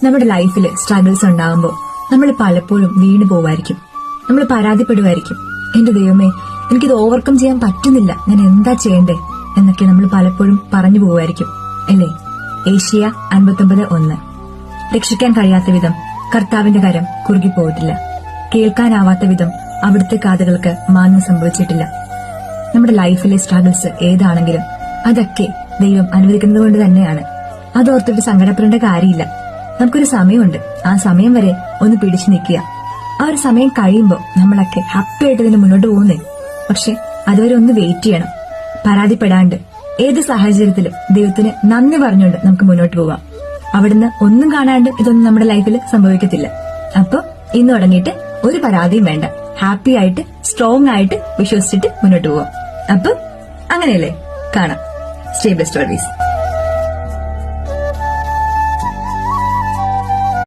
നമ്മുടെ ലൈഫിൽ സ്ട്രഗിൾസ് ഉണ്ടാകുമ്പോൾ നമ്മൾ പലപ്പോഴും വീണു പോവായിരിക്കും, നമ്മൾ പരാതിപ്പെടുമായിരിക്കും. എന്റെ ദൈവമേ, എനിക്കിത് ഓവർകം ചെയ്യാൻ പറ്റുന്നില്ല, ഞാൻ എന്താ ചെയ്യണ്ടേ എന്നൊക്കെ നമ്മൾ പലപ്പോഴും പറഞ്ഞു പോവായിരിക്കും, അല്ലേ? ഏഷ്യ 59:1. രക്ഷിക്കാൻ കഴിയാത്ത വിധം കർത്താവിന്റെ കരം കുറുകിപ്പോയിട്ടില്ല, കേൾക്കാനാവാത്ത വിധം അവിടുത്തെ കാതുകൾക്ക് മാന്യം സംഭവിച്ചിട്ടില്ല. നമ്മുടെ ലൈഫിലെ സ്ട്രഗിൾസ് ഏതാണെങ്കിലും അതൊക്കെ ദൈവം അനുവദിക്കുന്നത് കൊണ്ട് തന്നെയാണ്. അതോർത്തിട്ട് സങ്കടപ്പെടേണ്ട കാര്യമില്ല. നമുക്കൊരു സമയമുണ്ട്, ആ സമയം വരെ ഒന്ന് പിടിച്ചു നിൽക്കുക. ആ ഒരു സമയം കഴിയുമ്പോൾ നമ്മളൊക്കെ ഹാപ്പി ആയിട്ട് ഇതിന് മുന്നോട്ട് പോകുന്നേ. പക്ഷെ അതുവരെ ഒന്ന് വെയിറ്റ് ചെയ്യണം. പരാതിപ്പെടാണ്ട് ഏത് സാഹചര്യത്തിലും ദൈവത്തിന് നന്ദി പറഞ്ഞുകൊണ്ട് നമുക്ക് മുന്നോട്ട് പോവാം. അവിടുന്ന് ഒന്നും കാണാണ്ട് ഇതൊന്നും നമ്മുടെ ലൈഫിൽ സംഭവിക്കത്തില്ല. അപ്പൊ ഇന്ന് തുടങ്ങിയിട്ട് ഒരു പരാതിയും വേണ്ട, ഹാപ്പി ആയിട്ട് സ്ട്രോങ് ആയിട്ട് വിശ്വസിച്ചിട്ട് മുന്നോട്ട് പോവാം. അപ്പൊ അങ്ങനെയല്ലേ? കാണാം. Stay blessed always.